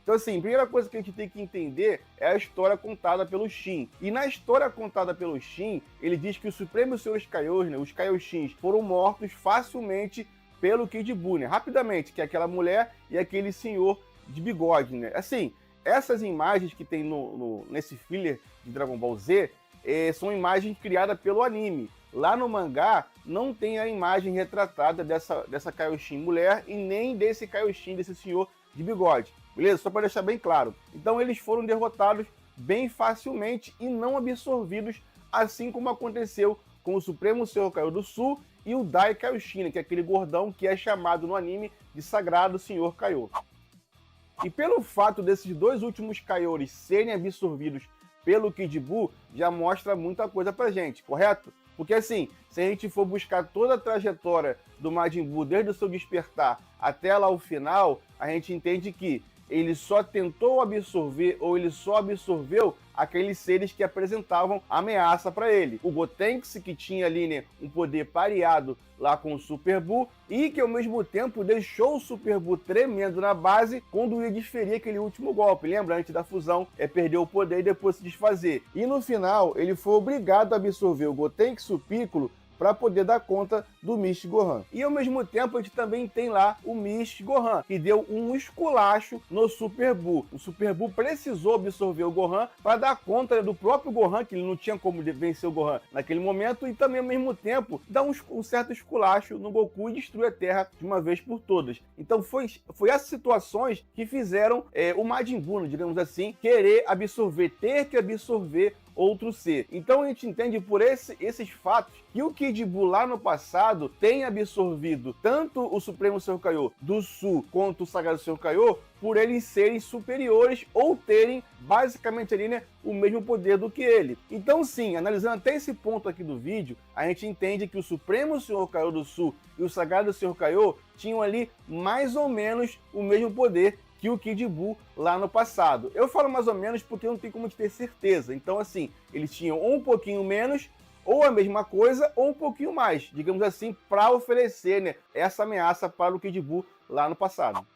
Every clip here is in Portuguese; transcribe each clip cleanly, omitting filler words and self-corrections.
Então assim, a primeira coisa que a gente tem que entender é a história contada pelo Shin. E na história contada pelo Shin, ele diz que os Supremos Senhores Kaioshis, né, os Kaioshins, foram mortos facilmente pelo Kid Buu, né? Rapidamente, que é aquela mulher e aquele senhor de bigode, né? Assim, essas imagens que tem nesse filler de Dragon Ball Z são imagens criadas pelo anime. Lá no mangá não tem a imagem retratada dessa Kaioshin mulher e nem desse Kaioshin, desse senhor de bigode. Beleza? Só para deixar bem claro. Então eles foram derrotados bem facilmente e não absorvidos, assim como aconteceu com o Supremo Senhor Kaiô do Sul e o Dai Kaioshin, que é aquele gordão que é chamado no anime de Sagrado Senhor Kaiô. E pelo fato desses dois últimos Kaiôs serem absorvidos pelo Kid Buu, já mostra muita coisa pra gente, correto? Porque assim, se a gente for buscar toda a trajetória do Majin Buu desde o seu despertar até lá o final, a gente entende que ele só tentou absorver ou ele só absorveu aqueles seres que apresentavam ameaça para ele. O Gotenks, que tinha ali, né, um poder pareado lá com o Super Buu e que ao mesmo tempo deixou o Super Buu tremendo na base quando ia desferir aquele último golpe. Lembra? Antes da fusão, perder o poder e depois se desfazer. E no final, ele foi obrigado a absorver o Gotenks, o Piccolo, para poder dar conta do Mist Gohan. E ao mesmo tempo a gente também tem lá o Mist Gohan, que deu um esculacho no Super Buu. O Super Buu precisou absorver o Gohan para dar conta do próprio Gohan, que ele não tinha como vencer o Gohan naquele momento, e também ao mesmo tempo dar um certo esculacho no Goku e destruir a Terra de uma vez por todas. Então foi essas situações que fizeram o Majin Buu, digamos assim, querer absorver, ter que absorver outro ser. Então a gente entende por esses fatos que o Kid Buu lá no passado tem absorvido tanto o Supremo Senhor Kaiô do Sul quanto o Sagrado Senhor Kaiô por eles serem superiores ou terem basicamente ali, né, o mesmo poder do que ele. Então sim, analisando até esse ponto aqui do vídeo, a gente entende que o Supremo Senhor Kaiô do Sul e o Sagrado Senhor Kaiô tinham ali mais ou menos o mesmo poder que o Kid Buu lá no passado. Eu falo mais ou menos porque não tem como ter certeza. Então, assim, eles tinham ou um pouquinho menos, ou a mesma coisa, ou um pouquinho mais, digamos assim, para oferecer, né, essa ameaça para o Kid Buu lá no passado.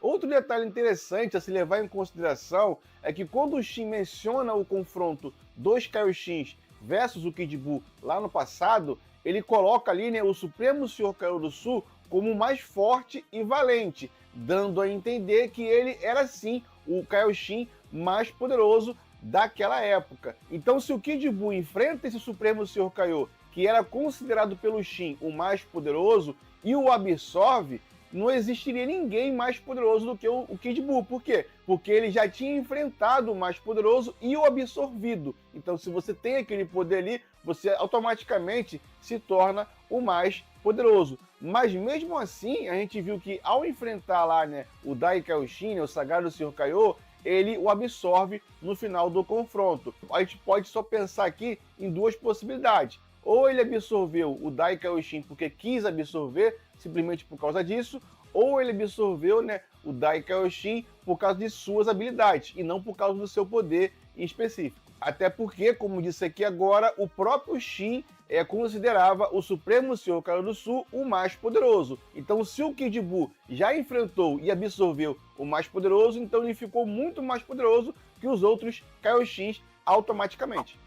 Outro detalhe interessante a se levar em consideração é que quando o Shin menciona o confronto dos Kaioshins versus o Kid Buu lá no passado, ele coloca ali, né, o Supremo Senhor Kaiô do Sul como mais forte e valente, dando a entender que ele era sim o Kaioshin mais poderoso daquela época. Então se o Kid Buu enfrenta esse Supremo Senhor Kaiô, que era considerado pelo Shin o mais poderoso, e o absorve, não existiria ninguém mais poderoso do que o Kid Buu. Por quê? Porque ele já tinha enfrentado o mais poderoso e o absorvido. Então se você tem aquele poder ali, você automaticamente se torna o mais poderoso. Mas mesmo assim, a gente viu que ao enfrentar lá, né, o Dai Kaioshin, o Sagrado Senhor Kaiô, ele o absorve no final do confronto. A gente pode só pensar aqui em duas possibilidades. Ou ele absorveu o Dai Kaioshin porque quis absorver, simplesmente por causa disso, ou ele absorveu, né, o Dai Kaioshin por causa de suas habilidades, e não por causa do seu poder em específico. Até porque, como disse aqui agora, o próprio Shin considerava o Supremo Senhor Kaiô do Sul o mais poderoso. Então, se o Kid Buu já enfrentou e absorveu o mais poderoso, então ele ficou muito mais poderoso que os outros Kaioshins automaticamente.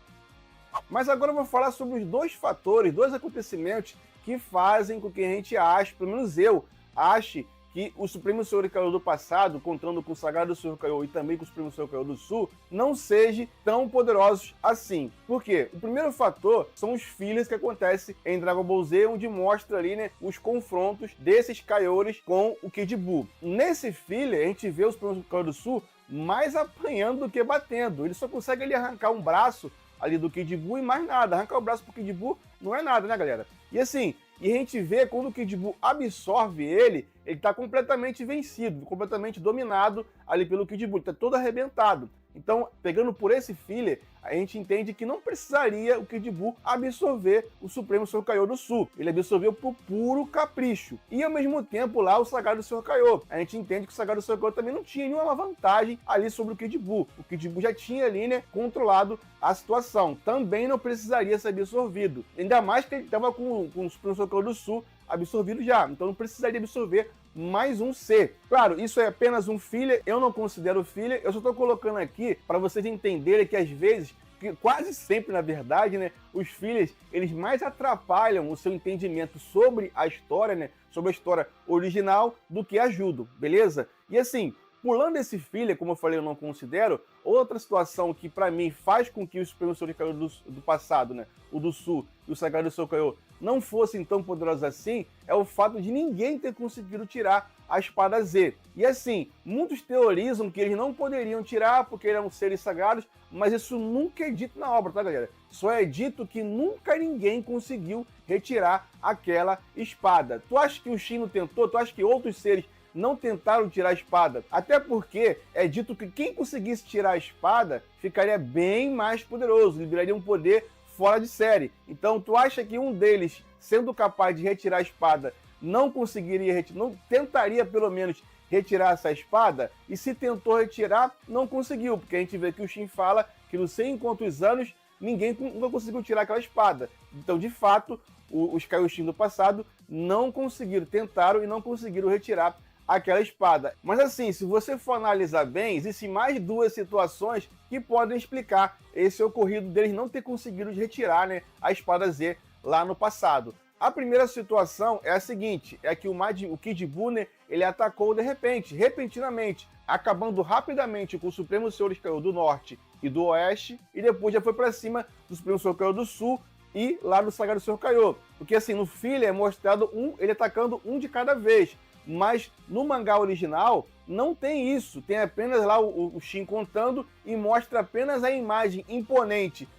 Mas agora eu vou falar sobre os dois fatores, dois acontecimentos que fazem com que a gente ache, pelo menos eu, ache que o Supremo Senhor Kaiô do passado, contando com o Sagrado Senhor Kaiô e também com o Supremo Senhor Kaiô do Sul, não sejam tão poderosos assim. Por quê? O primeiro fator são os fillers que acontecem em Dragon Ball Z, onde mostra ali, né, os confrontos desses Kaiôs com o Kid Buu. Nesse filler, a gente vê o Supremo Senhor Kaiô do Sul mais apanhando do que batendo. Ele só consegue ali arrancar um braço ali do Kid Buu e mais nada. Arrancar o braço pro Kid Buu não é nada, né, galera? E assim, e a gente vê quando o Kid Buu absorve ele tá completamente vencido, completamente dominado ali pelo Kid Buu, ele tá todo arrebentado. Então, pegando por esse filler, a gente entende que não precisaria o Kid Buu absorver o Supremo Senhor Kaiô do Sul. Ele absorveu por puro capricho. E ao mesmo tempo lá o Sagrado Senhor Kaiô. A gente entende que o Sagrado Senhor Kaiô também não tinha nenhuma vantagem ali sobre o Kid Buu. O Kid Buu já tinha ali, né, controlado a situação. Também não precisaria ser absorvido. Ainda mais que ele estava com o Supremo Senhor Kaiô do Sul absorvido já. Então não precisaria absorver mais um C. Claro, isso é apenas um filler, eu não considero filler, eu só estou colocando aqui para vocês entenderem que às vezes, que quase sempre na verdade, né, os fillers, eles mais atrapalham o seu entendimento sobre a história, né, sobre a história original, do que ajudam, beleza? E assim, pulando esse filler, como eu falei, eu não considero, outra situação que para mim faz com que o Supremo Senhor Kaiô do passado, né, o do Sul e o Sagrado Senhor Kaiô, não fossem tão poderosos assim, é o fato de ninguém ter conseguido tirar a espada Z. E assim, muitos teorizam que eles não poderiam tirar porque eram seres sagrados, mas isso nunca é dito na obra, tá, galera? Só é dito que nunca ninguém conseguiu retirar aquela espada. Tu acha que o Shin não tentou? Tu acha que outros seres não tentaram tirar a espada? Até porque é dito que quem conseguisse tirar a espada ficaria bem mais poderoso, liberaria um poder fora de série. Então, tu acha que um deles, sendo capaz de retirar a espada, não conseguiria, não tentaria pelo menos retirar essa espada? E se tentou retirar, não conseguiu, porque a gente vê que o Shin fala que não sei em quantos anos ninguém nunca conseguiu tirar aquela espada. Então, de fato, os Kaioshin do passado não conseguiram, tentaram e não conseguiram retirar aquela espada. Mas assim, se você for analisar bem, existem mais duas situações que podem explicar esse ocorrido deles não ter conseguido retirar, né, a espada Z lá no passado. A primeira situação é a seguinte, é que o Kid Buu, né, ele atacou de repente, repentinamente, acabando rapidamente com o Supremo Senhor Kaiô do Norte e do Oeste, e depois já foi para cima do Supremo Senhor Kaiô do Sul e lá do Sagrado Senhor Kaiô. Porque assim, no filler é mostrado ele atacando um de cada vez. Mas no mangá original não tem isso, tem apenas lá o Shin contando e mostra apenas a imagem imponente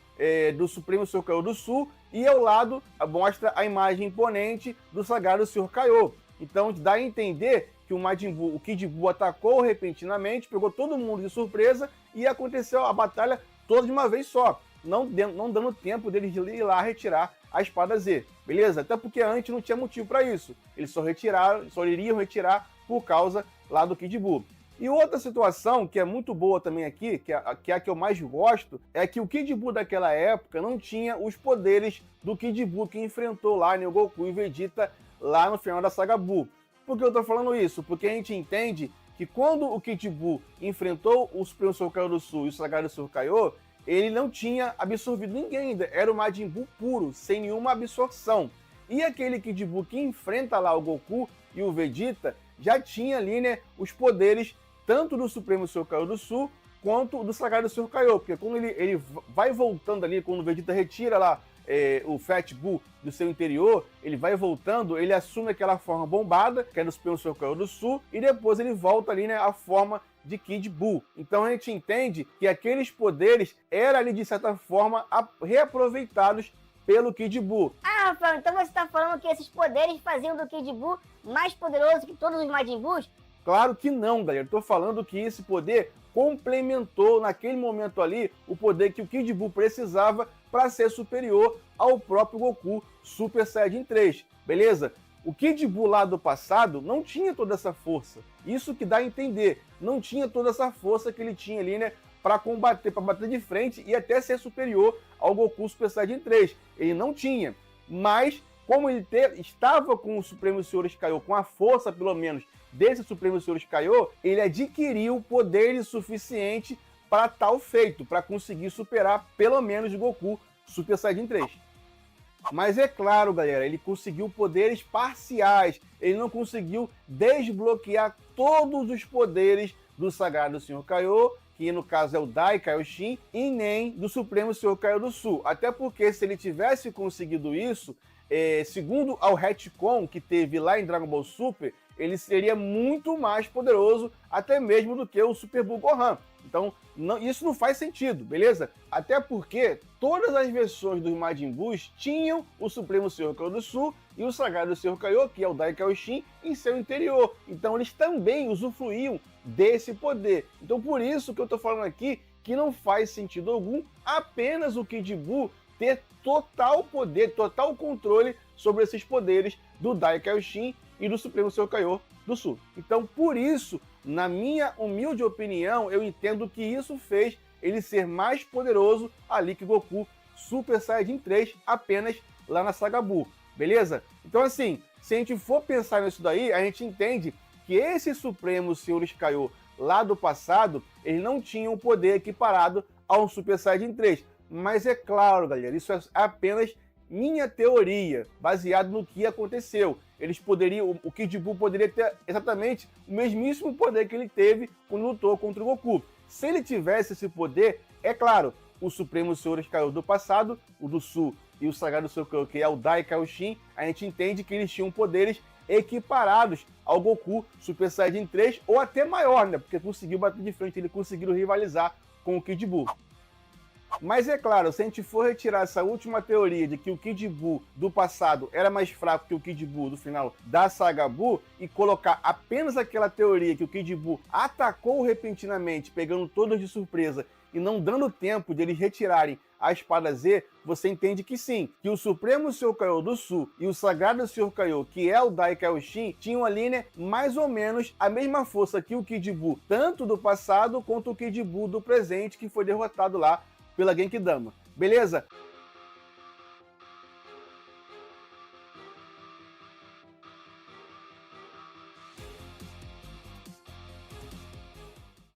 do Supremo Senhor Kaiô do Sul e ao lado mostra a imagem imponente do Sagrado Senhor Kaiô. Então dá a entender que o Kid Buu atacou repentinamente, pegou todo mundo de surpresa e aconteceu a batalha toda de uma vez só, não dando tempo deles ir lá retirar a espada Z, beleza? Até porque antes não tinha motivo para isso. Eles só iriam retirar por causa lá do Kid Buu. E outra situação que é muito boa também aqui, que é a que eu mais gosto, é que o Kid Buu daquela época não tinha os poderes do Kid Buu que enfrentou lá, né, o Goku e Vegeta lá no final da saga Buu. Por que eu tô falando isso? Porque a gente entende que quando o Kid Buu enfrentou o Supremo Senhor Kaiô do Sul e o Sagrado Senhor Kaiô, ele não tinha absorvido ninguém ainda, era o Majin Buu puro, sem nenhuma absorção. E aquele Kid Buu que enfrenta lá o Goku e o Vegeta, já tinha ali, né, os poderes tanto do Supremo Senhor Kaiô do Sul, quanto do Sagrado Senhor Kaiô, porque quando ele vai voltando ali, quando o Vegeta retira lá o Fat Buu do seu interior, ele vai voltando, ele assume aquela forma bombada, que é do Supremo Senhor Kaiô do Sul, e depois ele volta ali, né, a forma de Kid Buu. Então a gente entende que aqueles poderes eram ali, de certa forma, reaproveitados pelo Kid Buu. Ah, Rafael, então você está falando que esses poderes faziam do Kid Buu mais poderoso que todos os Majin Buus? Claro que não, galera. Estou falando que esse poder complementou naquele momento ali o poder que o Kid Buu precisava para ser superior ao próprio Goku Super Saiyajin 3, beleza? O Kid Buu lá do passado não tinha toda essa força. Isso que dá a entender. Não tinha toda essa força que ele tinha ali, né? Para combater, para bater de frente e até ser superior ao Goku Super Saiyajin 3. Ele não tinha. Mas, como ele estava com o Supremo Senhor Kaiô, com a força, pelo menos, desse Supremo Senhor Kaiô, ele adquiriu poderes suficiente para tal feito, para conseguir superar, pelo menos, o Goku Super Saiyajin 3. Mas é claro, galera, ele conseguiu poderes parciais, ele não conseguiu desbloquear todos os poderes do Sagrado Senhor Kaiô, que no caso é o Dai Kaioshin, e nem do Supremo Senhor Kaiô do Sul. Até porque se ele tivesse conseguido isso, segundo ao retcon que teve lá em Dragon Ball Super, ele seria muito mais poderoso, até mesmo do que o Super Buu Gohan. Então, isso não faz sentido, beleza? Até porque todas as versões dos Majin Buus tinham o Supremo Senhor Kaiô do Sul e o Sagrado Senhor Kaiô, que é o Dai Kaioshin, em seu interior. Então, eles também usufruíam desse poder. Então, por isso que eu tô falando aqui que não faz sentido algum apenas o Kid Buu ter total poder, total controle sobre esses poderes do Dai Kaioshin e do Supremo Senhor Kaiô do Sul. Então, por isso, na minha humilde opinião, eu entendo que isso fez ele ser mais poderoso ali que Goku Super Saiyajin 3, apenas lá na saga Buu, beleza? Então, assim, Se a gente for pensar nisso daí, a gente entende que esse Supremo Senhor Kaiô lá do passado, ele não tinha um poder equiparado a um Super Saiyajin 3. Mas é claro, galera, isso é apenas minha teoria, baseado no que aconteceu. O Kid Buu poderia ter exatamente o mesmíssimo poder que ele teve quando lutou contra o Goku. Se ele tivesse esse poder, é claro, o Supremo Senhor Kaiô do passado, o do Sul e o Sagrado Senhor Kaiô, que é o Dai Kaioshin, a gente entende que eles tinham poderes equiparados ao Goku Super Saiyajin 3, ou até maior, né? Porque conseguiu bater de frente, ele conseguiu rivalizar com o Kid Buu. Mas é claro, se a gente for retirar essa última teoria de que o Kid Buu do passado era mais fraco que o Kid Buu do final da saga Buu e colocar apenas aquela teoria que o Kid Buu atacou repentinamente, pegando todos de surpresa e não dando tempo de eles retirarem a espada Z, você entende que sim, que o Supremo Senhor Kaiô do Sul e o Sagrado Senhor Kaiô, que é o Dai Kaioshin, tinham ali, né, mais ou menos a mesma força que o Kid Buu, tanto do passado quanto o Kid Buu do presente, que foi derrotado lá pela Genkidama. Beleza?